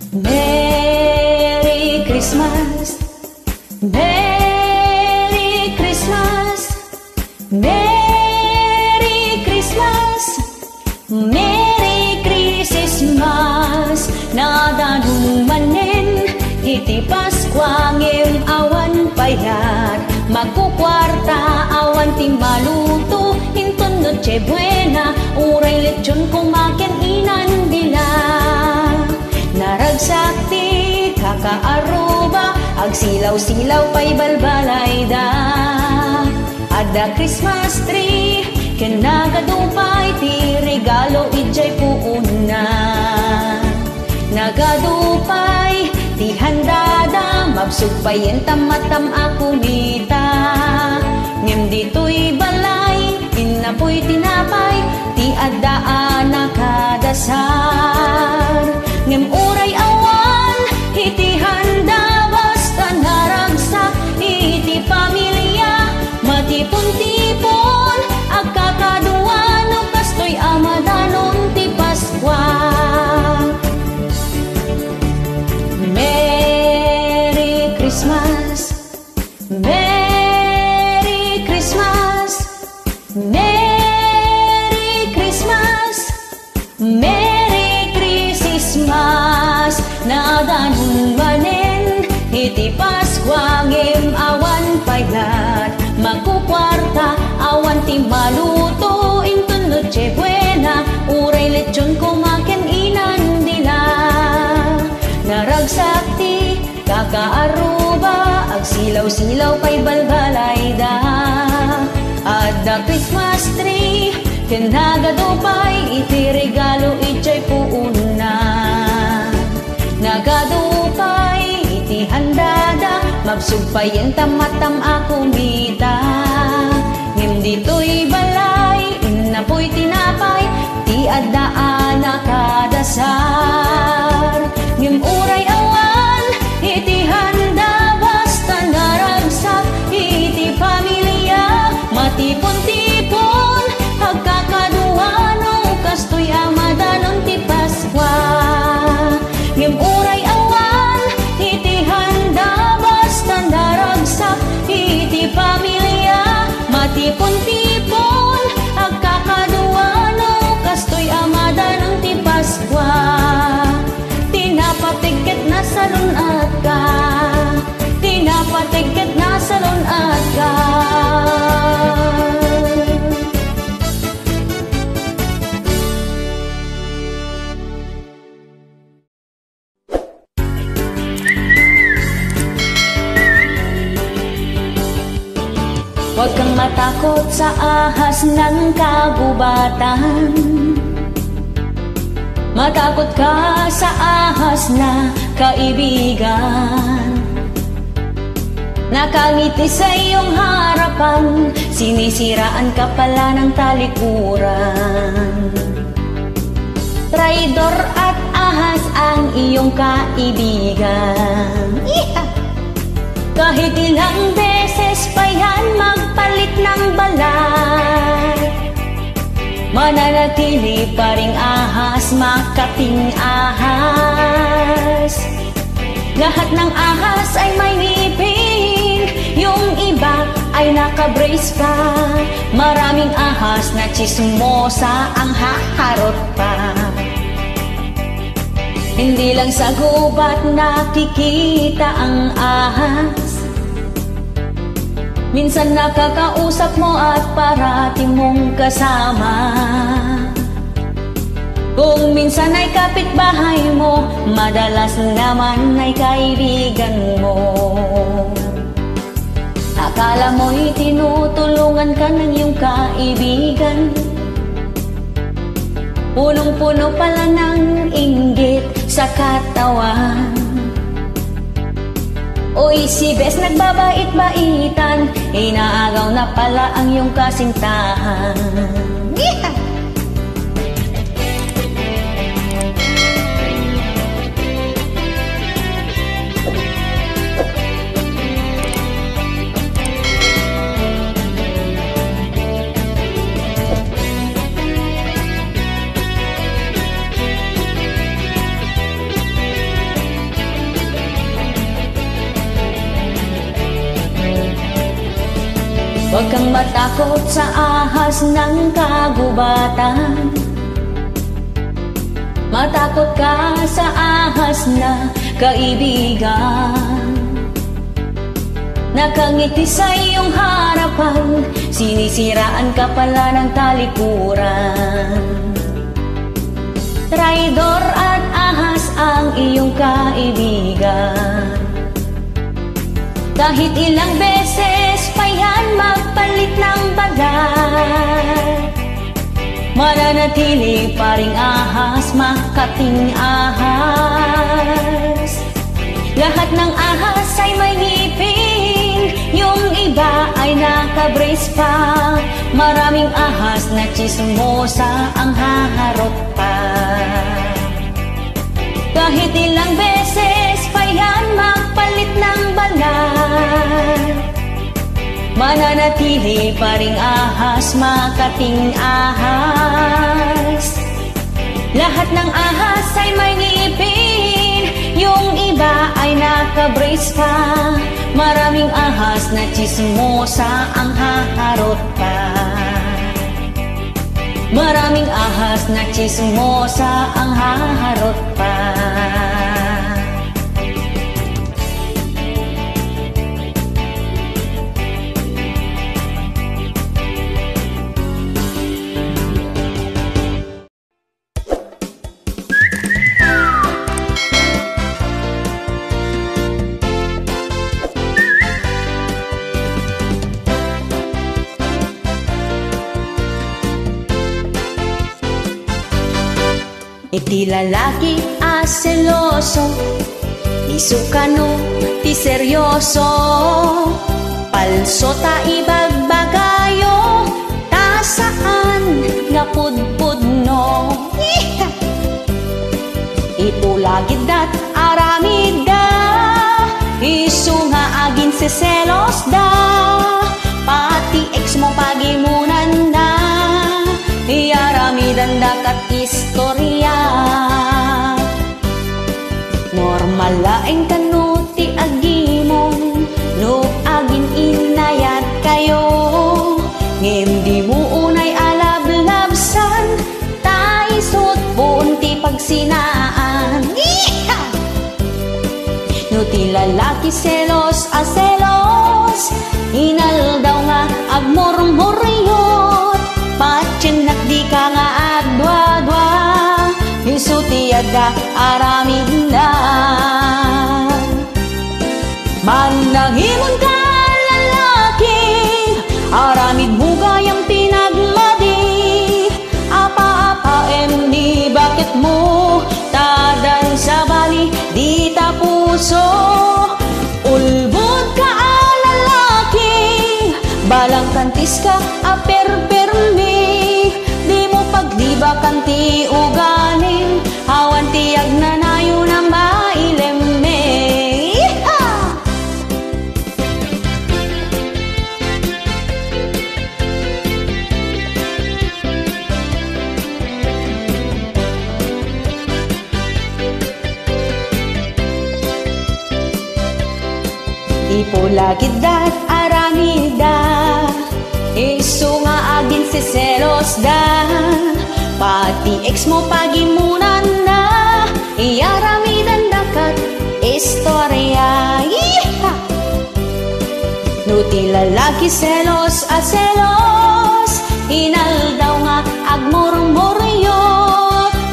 Merry Christmas, Merry Christmas, Merry Christmas, Merry Christmas. Nadanong manen, iti Paskwa ngem awan payat, magkukwarta awan ting maluto, hinton Noche Buena, uray lechon kumaken inan dila. Naragsakti kakaaruba, agsilaw-silaw pa'y balbalay da. Ada Christmas tree, ken nagadupay ti regalo ijay puuna. Nagadupay ti handada, mabsugpay en tamatam ako nita. Ngem dito'y balay, inapoy tinapay, ti addaan nakadasar. Ngem uray awan, iti handa basta naragsak, iti pamilya, matipon-tipon, agkakaduano kastoy amadanon ti Paskwa. Merry Christmas, Merry Christmas, Merry Christmas, Merry Christmas. Nadanong manen, iti Paskwa ngem awan payat, magkukwarta awan ti maluto, inton Noche Buena, uray lechon kumaken inan dila. Naragsakti kakaaruba, agsilaw-silaw pa'y balbalay da. Adda Christmas tree, ken nagadupay, iti regalo ijay puuna. Nagadupay, iti handada, mabsugpay en tamatam ako mita. Ngem dito'y balay, inapoy tinapay, ti addaan nakadasar. Ngem uray awan, iti handa basta naragsak, iti pamilya, matipon-tipon, agkakaduano kastoy amadanon ti Paskwa. Ngem uray awan, iti handa basta naragsak, iti pamilya, matipon-tipon, agkakaduano kastoy amadanon ti Paskwa. Tinapatigket na salon at ka, tinapatigket na salon at ka. Huwag kang matakot sa ahas ng kagubatan, matakot ka sa ahas na kaibigan. Nakangiti sa iyong harapan, sinisiraan ka pala ng talikuran. Traidor at ahas ang iyong kaibigan. Kahit ilang beses pa yan magpalit ng balat, mananatili pa ring ahas, makating ahas. Lahat ng ahas ay may ngipin, yung iba ay nakabrace pa. Maraming ahas na chismosa ang haharot pa. Hindi lang sa gubat nakikita ang ahas, minsan nakakausap mo at parati mong kasama. Kung minsan ay kapitbahay mo, madalas naman ay kaibigan mo. Akala mo'y tinutulungan ka ng iyong kaibigan, punong-puno pala ng inggit sa katawan. Uy, si Bes nagbabait-baitan, inaagaw na pala ang iyong kasintahan. Yeah! Huwag kang matakot sa ahas ng kagubatan. Matakot ka sa ahas na kaibigan. Nakangiti sa iyong harapan, sinisiraan ka pala ng talikuran. Traidor at ahas ang iyong kaibigan. Kahit ilang beses pa yan magpalit ng balat, mananatili pa ring ahas, makating ahas. Lahat ng ahas ay may ngipin, yung iba ay nakabrace pa. Maraming ahas na tsismosa ang haharot pa. Kahit ilang beses pa yan magpalit ng balat, mananatili pa ring ahas, makating ahas. Lahat ng ahas ay may ngipin, yung iba ay nakabrace pa. Maraming ahas na tsismosa ang haharot pa. Maraming ahas na tsismosa ang haharot pa. Iti lalaki seloso, ti sukano, ti seryoso, palso ta ibagbagayo, ta saan nga pudpudno. Ipulagid dat aramid da, isu nga agin seselos da, pati ex mo pagimunan da, iaramidan da kat istorya. Normal laeng kanuti agimon, no agin inayat kayo. Ngem di mo unay alablabsan, ta isot punti pagsinaan. No ti lalaki selos selos, inal daw nga agmurmuryot, patyenak di ka nga agdwa-dwa, isuti ada aramid na. Manangimon ka lalaki, aramid bugayang pinagmadi, apa-apa emni bakit mo tadan sa bali di tapuso. Ulbod ka lalaki, balang kantis ka aper-permi, di mo pagliba kanti ugaling, awan tiyag na nayo ng mailemme. Ipulagid dat aramida, isu nga agin seselos da, pati ex mo pagimunan na, iaramidan dakat istorya. No ti lalaki selos selos, inal daw nga agmurmuryo,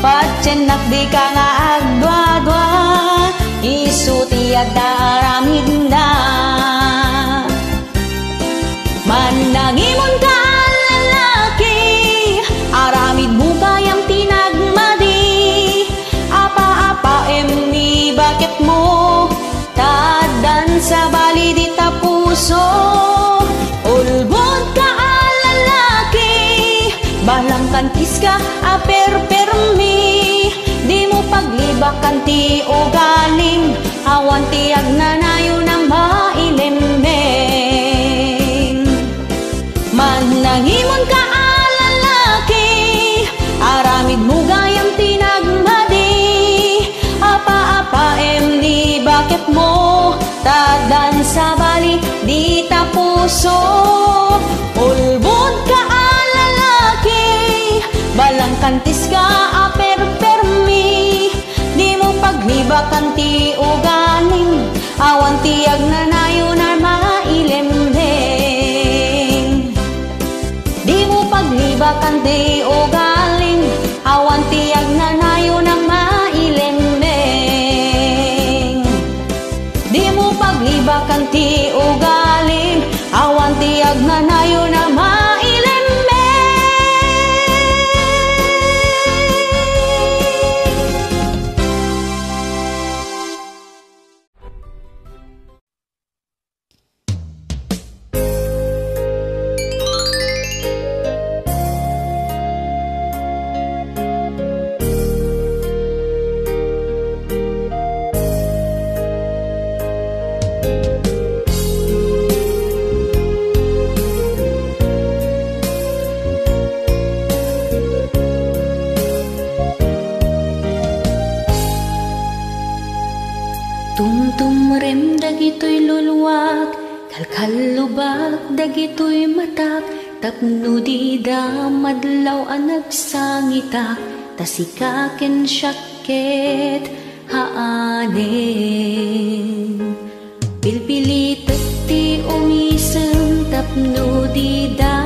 patyenak di ka nga agdwa-dwa, isu ti ada aramid na. Manangimon ka lalaki, aramid bugayang tinagmadi, apa-apa emni bakit mo tadan sa bali di tapuso. Ulbod ka lalaki, balang kantis ka aper-permi, di mo paglibakan ti ugaling, awan tiyag na nayo ng mailembeng. Manangimon ka lalaki, aramid bugayang tinagmadi, apa-apa emni bakit mo tadan sa bali di tapuso. rumrem dagitoy luluwag, kalkalubag dagitoy matak, tapno di da madlaw ang nagsangitak, tasikaken syakket haanen. Pilpilitet ti umisem, tapno di da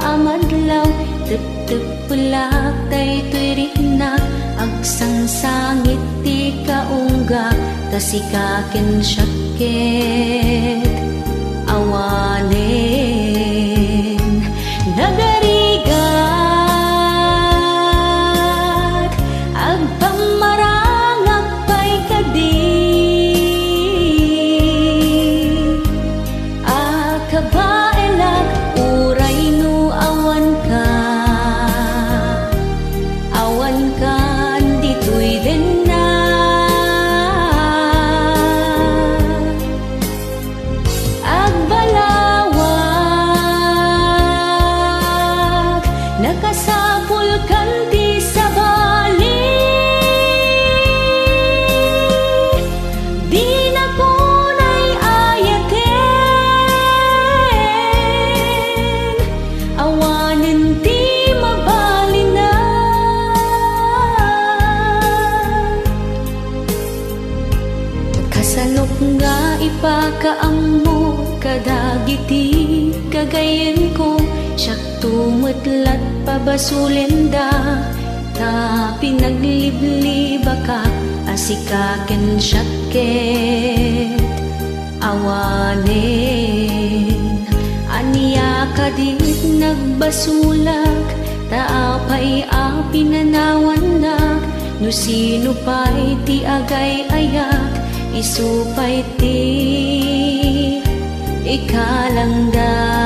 amadlaw, tep-tep pulak daytoy riknak, agsangsangit ti kaunggak, tasikaken syakket awanen. Nagarigat agpamarangak pay kadi, akabaelak uray no awan ka ditoy din na. Agbalawag nakasapul kanti sa bali, di na kunay ayaten, awanen ti mabali na. Kasalok nga ipakaammo kadagiti kagayen ko, siyak tumutlat pabasulenda, ta pinaglibliba ka, asikaken syakket awanen. Aniya kadit nagbasulak, ta apay pinanawanak, no sino pa'y ti agay ayak, isupay ti ikalanggam.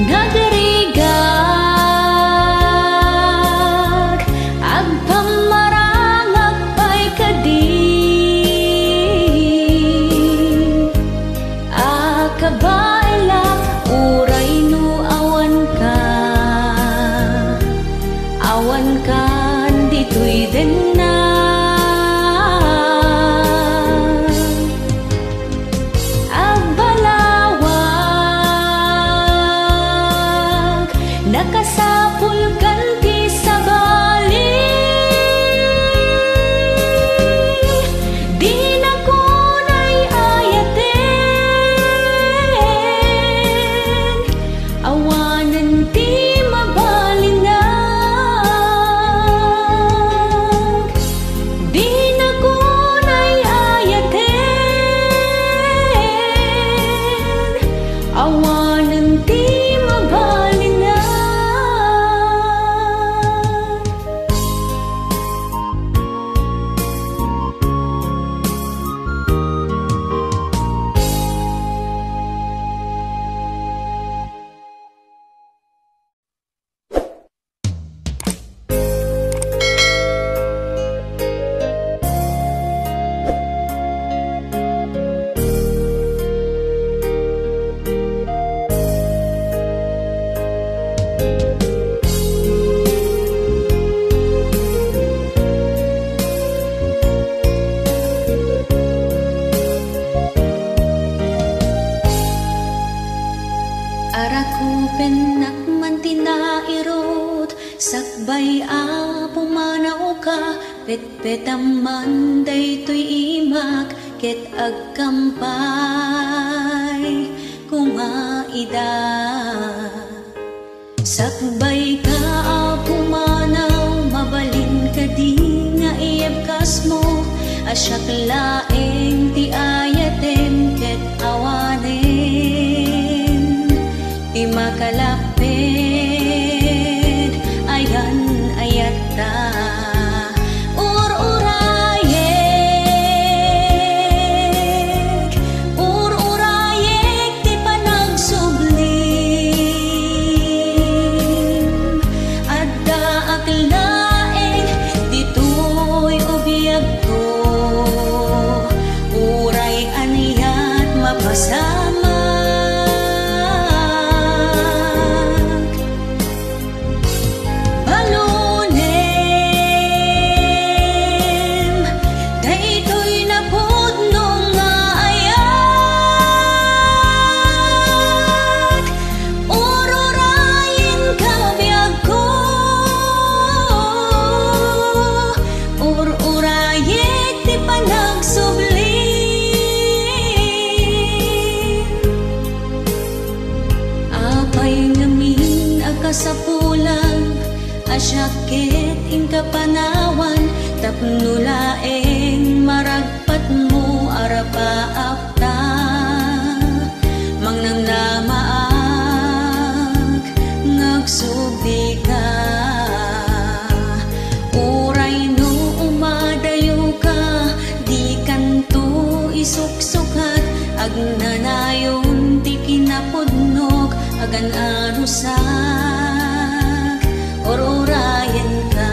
Nagarigat agpamarangak pay kadi, akabaelak uray no awan ka ditoy din na. Nakasapul kanti sa bali, di na kunay ayaten, awanan ti mabali na. Di na kunay ayaten, awanan ti mabali na. Arakupen nakman tinairot, sakbay a pumanaw ka, petpetaman daytoy imak, ket agkampay kumaida. Sakbay ka a pumanaw, mabalin ka di nga iebkas mo, asyak laeng ti ayaten ket awanen, ti makalapit ayan ayata. gulang asyakit ing kapanawan tapno laeng maragpat mo arapa apta mangnamnamaak ngagsubdi ka uray no umadayo ka di kanto isuksukat agnanayon ti kinapudnog agan arusak or-urayan ka.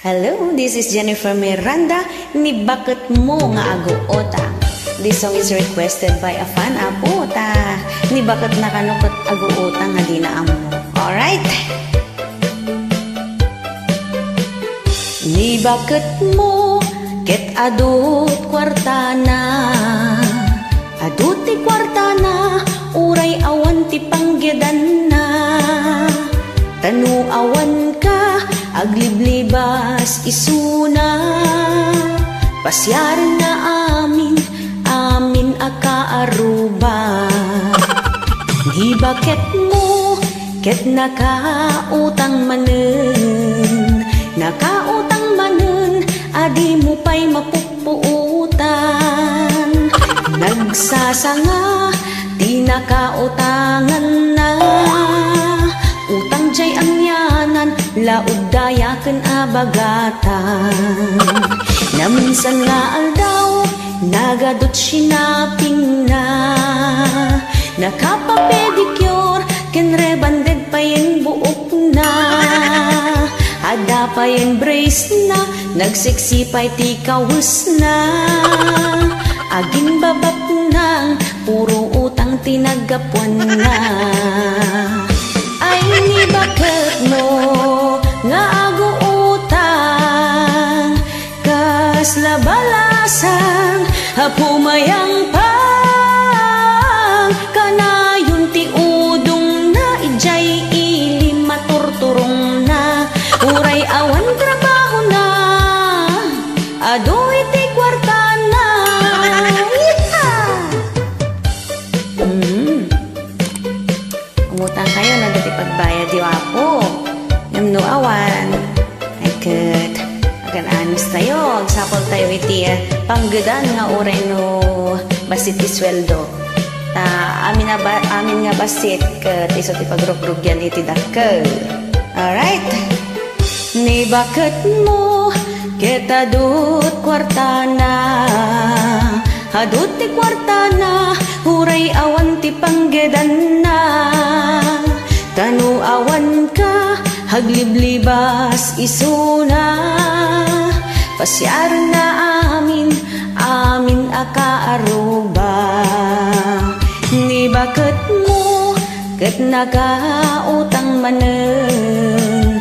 Hello, this is Jennifer Miranda ni Bakit Mo Nga Aguota. This song is requested by a fan apota ni Bakit Nakanukot Aguota nga dinaam mo. Alright? Ni bakit mo ket adut kwartana adut ti kwartana uray awan ti panggedan na tanu awan ka agliblibas isuna pasyaran na amin akaaruba di bakit mo ket nakautang manen adi mo pa'y mapupuutan nagsasanga di nakautangan na utang jay ang yanan laud dayaken abagatan na minsan nga aldaw nagadot sinaping na nakapapedicure ken rebanded pa yung buok na ada pa yung brace na nagsiksipay ti kawus na aging babat nang puro utang tinagapuan na ay ni bakit mo nga aguutang kas labalasan pumayang pang kanayon ti udong na ijay ili maturturong na uray awan trabaho na adoy ti kwarta na umutang kayo na dati pagbayad di wapo namno awan ay ket agan anis tayo agsapol tayo iti panggedan nga uray no basit ti sweldo ta amin nga basit ket iso ti pagrogrugyan iti dakkel. Alright, ni bakit mo kita adut kwartana adut ti kwartana huray awan ti panggedan na tanu awan ka Hagliblibas isuna, pasyaran na amin akaaruba. Ni bakit mo kat nakautang manen,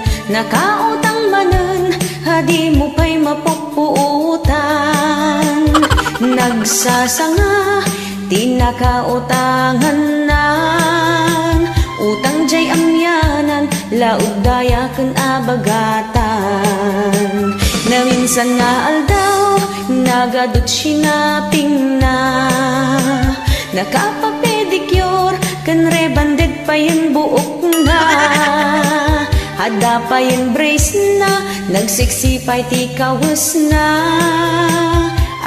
hadi mo pa'y mapupuutan. Nagsasanga, tinakautangan nan, utang jay amyanan, laud daya ken abagatan. Na minsan nga aldaw, nagadot sinaping na, nakapapedicure, kan rebanded pa yung buok na. Hada pa yung brace na, nagsiksipay ti kawas na.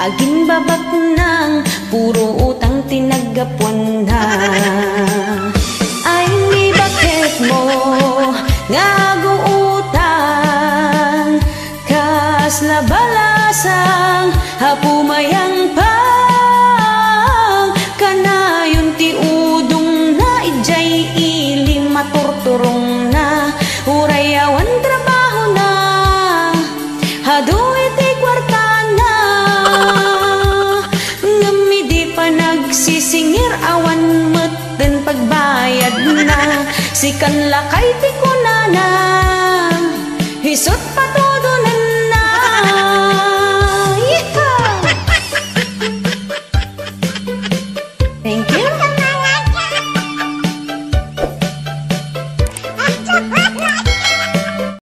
Aging babak nang, puro utang tinagapon na. Ay ni bakit mo ngaguutang, kas labalasang hapumayang pang, kanayon ti udong na ijay ilim maturturong na. Urayawan trabaho na, hadu iti kwarta na, ngamidi pa nagsisingir awan meten pagbayad na. Si kanlakay ti kunana, hisot pa